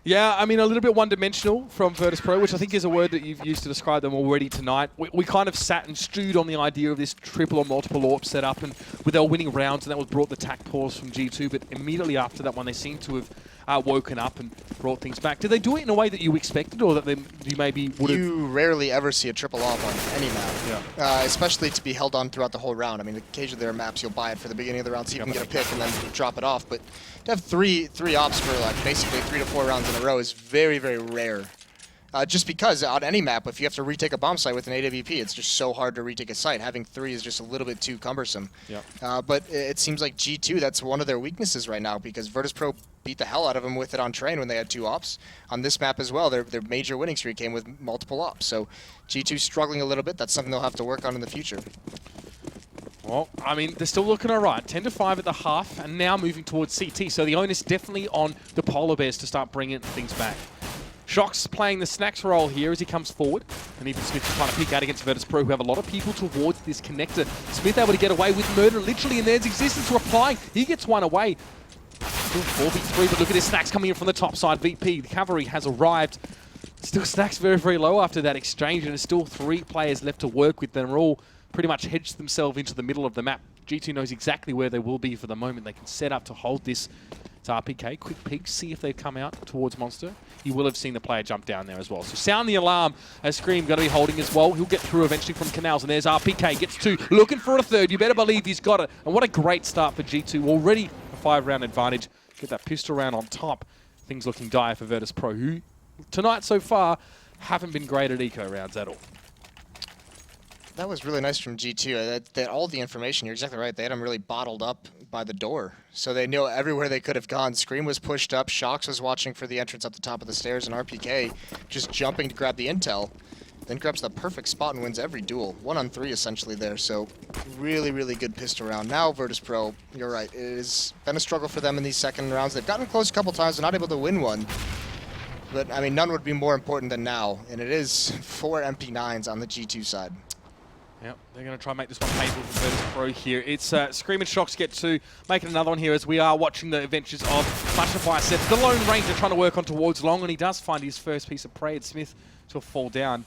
Yeah, I mean, a little bit one-dimensional from Virtus.Pro, which I think is a word that you've used to describe them already tonight. We kind of sat and stewed on the idea of this triple or multiple AWP setup, and with their winning rounds, and that was brought the tack pause from G2, but immediately after that one, they seem to have woken up and brought things back. Did they do it in a way that you expected, or that you maybe would have? You rarely ever see a triple AWP on any map, especially to be held on throughout the whole round. I mean, occasionally there are maps you'll buy it for the beginning of the round so you can get a pick and then drop it off, but to have three ops for like basically 3 to 4 rounds in a row is very, very rare. Just because on any map, if you have to retake a bomb site with an AWP, it's just so hard to retake a site. Having 3 is just a little bit too cumbersome. But it seems like G2, that's one of their weaknesses right now, because Virtus.Pro beat the hell out of them with it on train when they had 2 ops. On this map as well, their major winning streak came with multiple ops. So G2 struggling a little bit. That's something they'll have to work on in the future. Well, I mean, they're still looking all right. 10-5 at the half, and now moving towards CT. So the onus definitely on the Polar Bears to start bringing things back. Shox playing the Snacks role here as he comes forward. And even Smith trying to peek out against Virtus.Pro, who have a lot of people towards this connector. Smith able to get away with murder, literally, and there's Existence replying. He gets one away. Still 4v3, but look at his Snacks coming in from the top side. VP, the cavalry has arrived. Still Snacks very, very low after that exchange, and there's still 3 players left to work with. They're all pretty much hedged themselves into the middle of the map. G2 knows exactly where they will be for the moment. They can set up to hold this. It's RPK, quick peek, see if they come out towards Monster. You will have seen the player jump down there as well. So sound the alarm as Scream going to be holding as well. He'll get through eventually from Canals, and there's RPK, gets 2, looking for a 3rd. You better believe he's got it. And what a great start for G2. Already a 5-round advantage. Get that pistol round on top. Things looking dire for Virtus.Pro, who tonight so far haven't been great at eco rounds at all. That was really nice from G2. That all the information, you're exactly right. They had them really bottled up by the door. So they know everywhere they could have gone. Scream was pushed up. Shox was watching for the entrance up the top of the stairs, and RPK just jumping to grab the intel. Then grabs the perfect spot and wins every duel. 1-on-3 essentially there. So really, really good pistol round. Now Virtus.Pro, you're right. It has been a struggle for them in these second rounds. They've gotten close a couple times. They're not able to win one. But, I mean, none would be more important than now. And it is 4 MP9s on the G2 side. Yep, they're going to try and make this one painful for Virtus.Pro here. It's Scream and Shox get to making another one here as we are watching the adventures of Butterfly set. The Lone Ranger trying to work on towards long, and he does find his first piece of prey. It's Smith to fall down.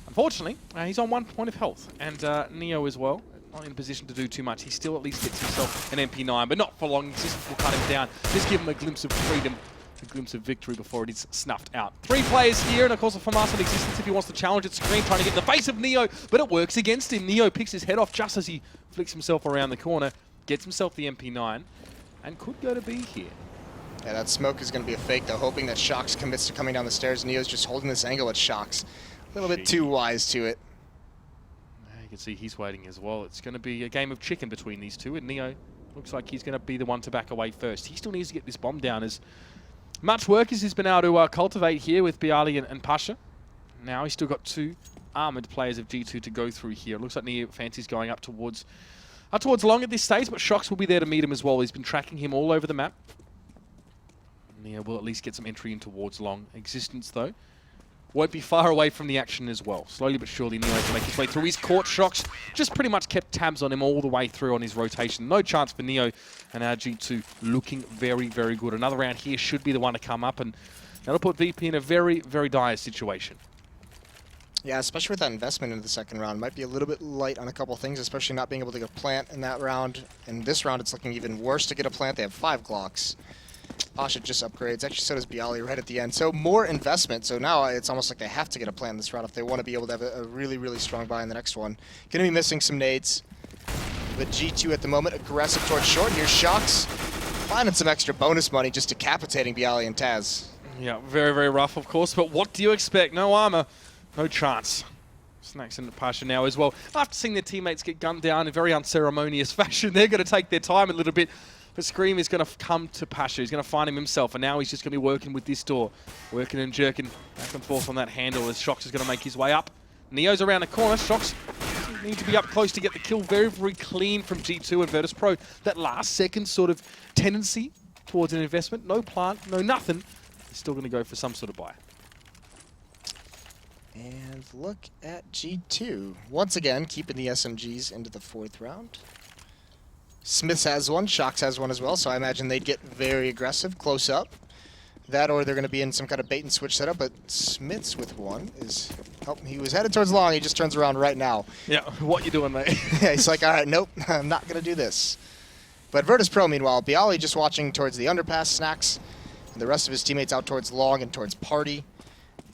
Unfortunately, he's on 1 point of health, and Neo as well, not in a position to do too much. He still at least gets himself an MP9, but not for long. Existence will cut him down. Just give him a glimpse of freedom, a glimpse of victory before it is snuffed out. 3 players here, and of course a FAMAS on Existence if he wants to challenge at Screen, trying to get in the face of Neo, but it works against him. Neo picks his head off just as he flicks himself around the corner, gets himself the MP9, and could go to B here. Yeah, that smoke is going to be a fake, though, hoping that Shox commits to coming down the stairs. Neo's just holding this angle at Shox. A little bit too wise to it. You can see he's waiting as well. It's going to be a game of chicken between these two, and Neo looks like he's going to be the one to back away first. He still needs to get this bomb down, as much work as he's been able to cultivate here with Bialy and Pasha. Now he's still got 2 armoured players of G2 to go through here. It looks like Neo fancies going up towards long at this stage, but Shox will be there to meet him as well. He's been tracking him all over the map. Neo will at least get some entry in towards long. Existence, though, won't be far away from the action as well. Slowly but surely, Neo has to make his way through. He's caught Shox, just pretty much kept tabs on him all the way through on his rotation. No chance for Neo, and our G2 looking very, very good. Another round here should be the one to come up, and that'll put VP in a very, very dire situation. Yeah, especially with that investment into the second round. Might be a little bit light on a couple things, especially not being able to get a plant in that round. In this round, it's looking even worse to get a plant. They have 5 Glocks. Pasha just upgrades. Actually, so does Bialy right at the end. So more investment. So now it's almost like they have to get a plan in this round if they want to be able to have a really, really strong buy in the next one. Going to be missing some nades. But G2 at the moment, aggressive towards short. Here's Shox. Finding some extra bonus money, just decapitating Bialy and Taz. Yeah, very, very rough, of course. But what do you expect? No armor, no chance. Snacks into Pasha now as well. After seeing their teammates get gunned down in very unceremonious fashion, they're going to take their time a little bit. But Scream is going to come to Pasha. He's going to find him himself, and now he's just going to be working with this door. Working and jerking back and forth on that handle as Shox is going to make his way up. Neo's around the corner. Shox needs to be up close to get the kill. Very, very clean from G2 and Virtus.Pro. That last second sort of tendency towards an investment. No plant, no nothing. He's still going to go for some sort of buy. And look at G2. Once again, keeping the SMGs into the 4th round. Smiths has one, Shox has one as well, so I imagine they'd get very aggressive, close up. That or they're going to be in some kind of bait and switch setup, but Smiths with one is... Oh, he was headed towards long, he just turns around right now. Yeah, what you doing, mate? Yeah, he's like, all right, nope, I'm not going to do this. But Virtus.Pro, meanwhile, Bialy just watching towards the underpass, Snacks, and the rest of his teammates out towards long and towards party.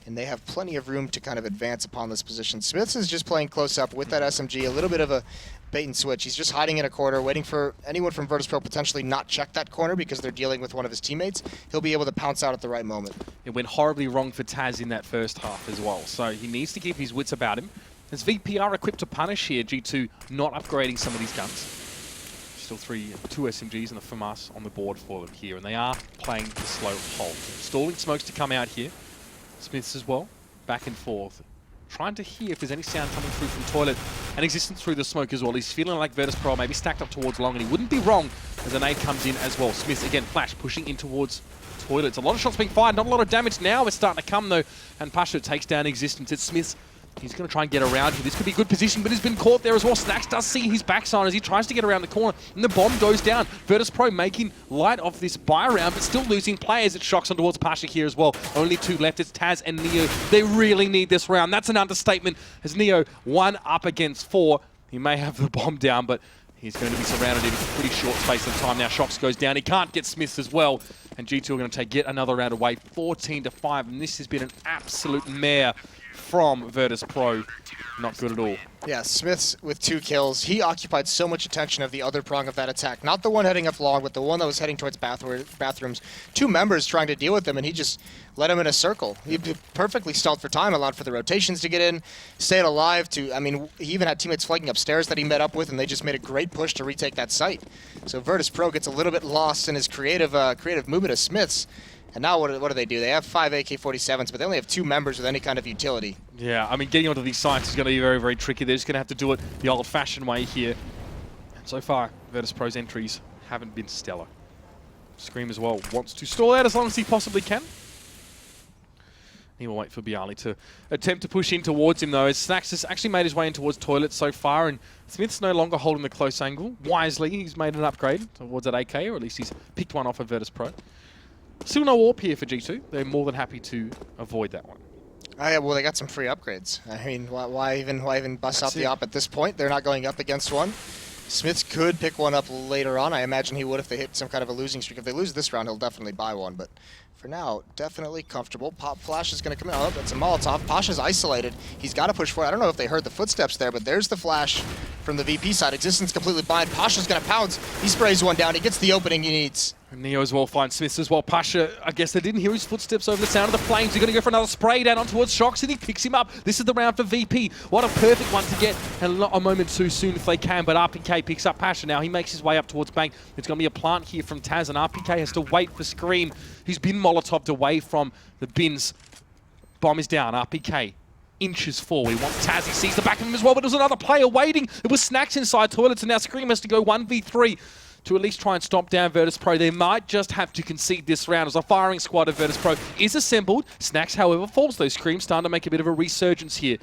And they have plenty of room to kind of advance upon this position. Smiths is just playing close up with that SMG, a little bit of a bait and switch. He's just hiding in a corner, waiting for anyone from Virtus.Pro potentially not check that corner because they're dealing with one of his teammates. He'll be able to pounce out at the right moment. It went horribly wrong for Taz in that first half as well, so he needs to keep his wits about him. As VP are equipped to punish here, G2 not upgrading some of these guns. Still 2 SMGs and the FAMAS on the board for them here, and they are playing the slow hold. Stalling smokes to come out here. Smiths as well, back and forth. Trying to hear if there's any sound coming through from Toilet, and Existence through the smoke as well. He's feeling like Virtus.Pro maybe stacked up towards long, and he wouldn't be wrong as a nade comes in as well. Smiths again, Flash pushing in towards Toilet. It's a lot of shots being fired, not a lot of damage now. It's starting to come though, and Pasha takes down Existence. It's Smiths. He's going to try and get around here. This could be a good position, but he's been caught there as well. Snacks does see his backside as he tries to get around the corner, and the bomb goes down. Virtus.Pro making light of this buy round, but still losing players. It Shox on towards Pasha here as well. Only 2 left. It's Taz and Neo. They really need this round. That's an understatement, as Neo 1 up against 4. He may have the bomb down, but he's going to be surrounded in a pretty short space of time now. Shox goes down. He can't get Smiths as well, and G2 are going to take yet another round away, 14-5, and this has been an absolute mare from Virtus.Pro. Not good at all. Yeah, Smith's with 2 kills. He occupied so much attention of the other prong of that attack. Not the one heading up long, but the one that was heading towards bathrooms. 2 members trying to deal with him, and he just led him in a circle. He perfectly stalled for time, allowed for the rotations to get in, stayed alive I mean, he even had teammates flanking upstairs that he met up with, and they just made a great push to retake that site. So Virtus.Pro gets a little bit lost in his creative movement of Smith's. And now what do they do? They have 5 AK-47s, but they only have 2 members with any kind of utility. Yeah, I mean, getting onto these sites is going to be very, very tricky. They're just going to have to do it the old-fashioned way here. And so far, Virtus.Pro's entries haven't been stellar. Scream as well wants to stall out as long as he possibly can. He will wait for Bialy to attempt to push in towards him, though, as Snacks has actually made his way in towards Toilet so far, and Smith's no longer holding the close angle. Wisely, he's made an upgrade towards that AK, or at least he's picked one off of Virtus.Pro. Still no AWP here for G2. They're more than happy to avoid that one. Oh, yeah, well, they got some free upgrades. I mean, why even bust out the op at this point? They're not going up against one. Smiths could pick one up later on. I imagine he would if they hit some kind of a losing streak. If they lose this round, he'll definitely buy one. But for now, definitely comfortable. Pop Flash is going to come in. Oh, that's a Molotov. Pasha's isolated. He's got to push forward. I don't know if they heard the footsteps there, but there's the flash from the VP side. Existence completely blind. Pasha's going to pounce. He sprays one down. He gets the opening he needs. Neo as well finds Smiths as well. Pasha, I guess they didn't hear his footsteps over the sound of the flames. He's going to go for another spray down on towards Shox, and he picks him up. This is the round for VP. What a perfect one to get, and not a moment too soon if they can, but RPK picks up Pasha now. He makes his way up towards Bank. It's going to be a plant here from Taz, and RPK has to wait for Scream, who's been Molotoved away from the bins. Bomb is down. RPK inches forward. He wants Taz. He sees the back of him as well, but there's another player waiting. It was Snacks inside Toilets, and now Scream has to go 1v3. To at least try and stomp down Virtus.Pro. They might just have to concede this round as a firing squad of Virtus.Pro is assembled. Snacks, however, falls. Those Screams starting to make a bit of a resurgence here.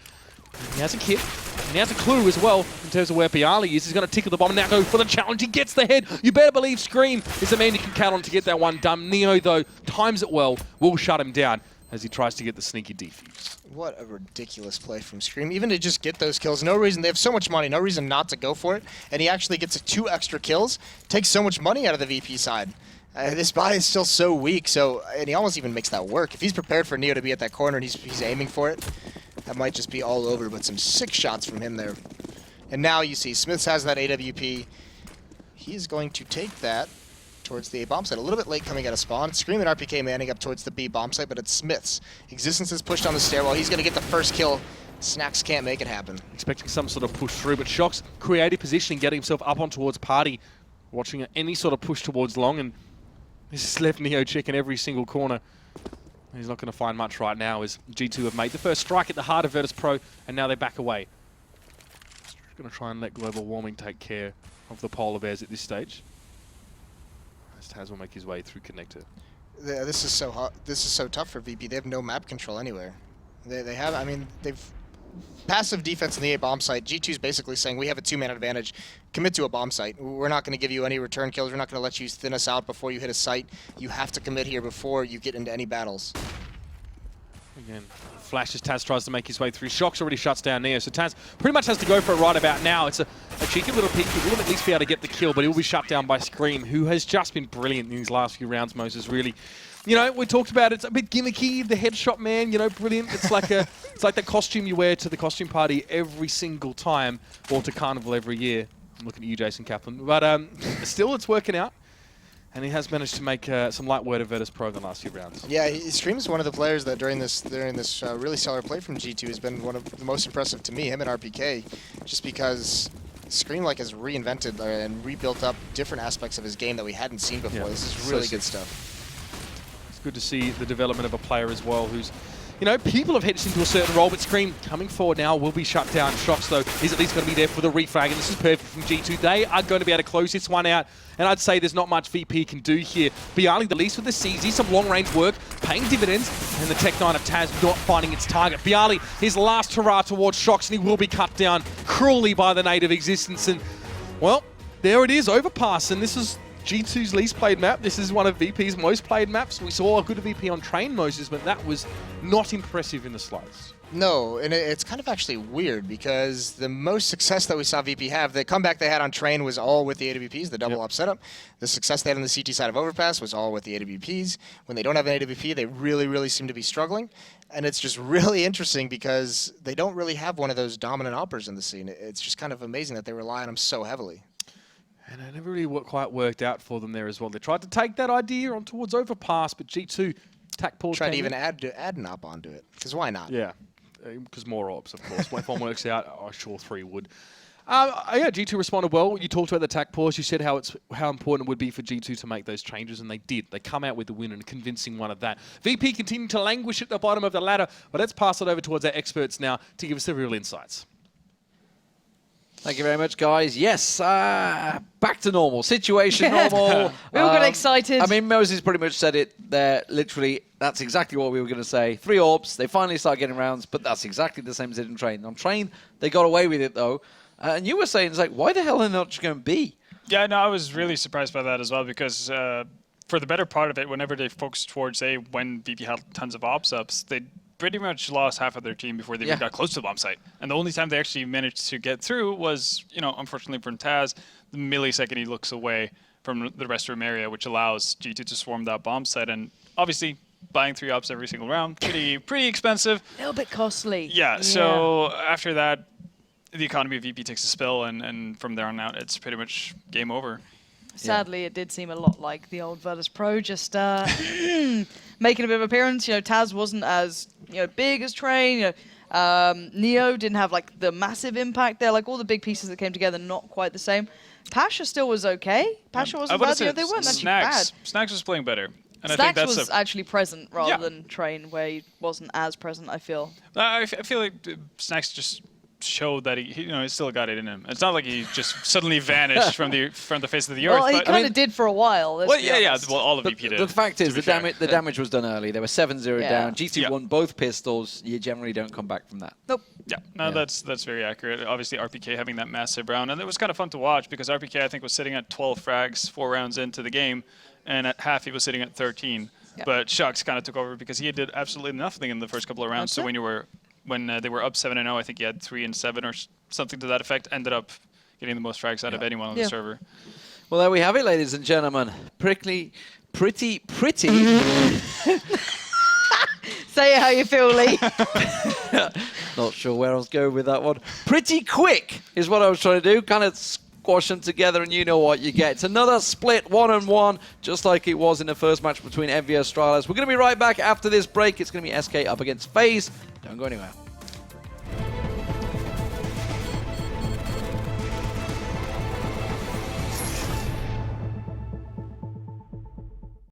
He has a kit, and he has a clue as well in terms of where Bialy is. He's going to tickle the bomb and now go for the challenge. He gets the head. You better believe Scream is the man you can count on to get that one done. Neo, though, times it well, will shut him down as he tries to get the sneaky defuse. What a ridiculous play from Scream. Even to just get those kills, no reason. They have so much money, no reason not to go for it. And he actually gets 2 extra kills, takes so much money out of the VP side. This buy is still so weak, and he almost even makes that work. If he's prepared for Neo to be at that corner and he's aiming for it, that might just be all over, but some sick shots from him there. And now you see Smiths has that AWP. He is going to take that towards the A bomb site. A little bit late coming out of spawn. Scream and RPK manning up towards the B bomb site, but it's Smiths. Existence is pushed on the stairwell. He's going to get the first kill. Snacks can't make it happen. Expecting some sort of push through, but Shox creative positioning, getting himself up on towards Party, watching any sort of push towards long, and this has left Neo checking every single corner. He's not going to find much right now as G2 have made the first strike at the heart of Virtus.Pro, and now they back away. Just going to try and let global warming take care of the polar bears at this stage. Taz will make his way through connector. Yeah, this is so hot. This is so tough for VP. They have no map control anywhere. They have. I mean, they've passive defense in the A bomb site. G2's basically saying we have a 2-man advantage. Commit to a bomb site. We're not going to give you any return kills. We're not going to let you thin us out before you hit a site. You have to commit here before you get into any battles. Again, Flash as Taz tries to make his way through. Shox already shuts down Neo, so Taz pretty much has to go for it right about now. It's a cheeky little peek. He will at least be able to get the kill, but he will be shut down by Scream, who has just been brilliant in these last few rounds. Moses really, you know, we talked about it. It's a bit gimmicky. The headshot man, you know, brilliant. It's like it's like the costume you wear to the costume party every single time, or to Carnival every year. I'm looking at you, Jason Kaplan, but still, it's working out. And he has managed to make some light work of Virtus.Pro in the last few rounds. Yeah, Scream is one of the players that during this really stellar play from G2 has been one of the most impressive to me, him and RPK, just because Scream has reinvented and rebuilt up different aspects of his game that we hadn't seen before. Yeah, this is really good stuff. It's good to see the development of a player as well who's, you know, people have headed into a certain role, but Scream coming forward now will be shut down. Shox, though, is at least going to be there for the refrag, and this is perfect from G2. They are going to be able to close this one out, and I'd say there's not much VP can do here. Bialy, the least with the CZ, some long-range work, paying dividends, and the Tech 9 of Taz not finding its target. Bialy, his last hurrah towards Shox, and he will be cut down cruelly by the native Existence, and, well, there it is, Overpass, and this is G2's least played map. This is one of VP's most played maps. We saw a good VP on Train Moses, but that was not impressive in the slides. No, and it's kind of actually weird because the most success that we saw VP have, the comeback they had on Train was all with the AWPs, the double up setup. The success they had on the CT side of Overpass was all with the AWPs. When they don't have an AWP, they really, really seem to be struggling. And it's just really interesting because they don't really have one of those dominant operas in the scene. It's just kind of amazing that they rely on them so heavily. And it never really quite worked out for them there as well. They tried to take that idea on towards Overpass, but G2 attack pause. Tried to even add an op onto it, because why not? Yeah, because more ops, of course. When one works out, I'm sure 3 would. Yeah, G2 responded well. You talked about the attack pause. You said how important it would be for G2 to make those changes, and they did. They come out with the win and a convincing one at that. VP continuing to languish at the bottom of the ladder, but let's pass it over towards our experts now to give us the real insights. Thank you very much, guys. Yes, back to normal. Situation normal. We all got excited. I mean, Moses pretty much said it there. Literally, that's exactly what we were going to say. 3 orbs. They finally start getting rounds, but that's exactly the same as it in Train. On Train, they got away with it, though. And you were saying, it's like, why the hell are they not just going B? Yeah, no, I was really surprised by that as well because for the better part of it, whenever they focused towards A, when VP had tons of ops ups, they pretty much lost half of their team before they even got close to the bomb site. And the only time they actually managed to get through was, unfortunately for Taz, the millisecond he looks away from the restroom area, which allows G2 to swarm that bomb site. And obviously, buying 3 ops every single round, pretty expensive. A little bit costly. Yeah, so after that, the economy of VP takes a spill, and from there on out, it's pretty much game over. Sadly, it did seem a lot like the old Virtus.Pro, just making a bit of appearance. Taz wasn't as big as Train. Neo didn't have like the massive impact there. Like all the big pieces that came together, not quite the same. Pasha still was okay. Pasha wasn't bad. They weren't actually bad. Snacks was playing better. And Snacks I think that's was actually present rather than Train, where he wasn't as present, I feel. I feel like Snacks just showed that he still got it in him. It's not like he just suddenly vanished from the face of the earth. Well, he kind of did for a while. Well, yeah. Well, all of VP did. The fact is, the damage was done early. They were 7-0 down. G2 won both pistols. You generally don't come back from that. Nope. Yeah, no, that's very accurate. Obviously, RPK having that massive round, and it was kind of fun to watch because RPK I think was sitting at 12 frags 4 rounds into the game, and at half he was sitting at 13. Yeah. But Shucks kind of took over because he did absolutely nothing in the first couple of rounds. So when they were up 7-0, I think he had 3 and 7 or something to that effect. Ended up getting the most frags out of anyone on the server. Well, there we have it, ladies and gentlemen. Pretty. Say it how you feel, Lee. Not sure where I was going with that one. Pretty quick is what I was trying to do. Kind of squash them together, and you know what you get. It's another split 1-on-1, just like it was in the first match between Envy and Astralis. We're going to be right back after this break. It's going to be SK up against FaZe. Don't go anywhere.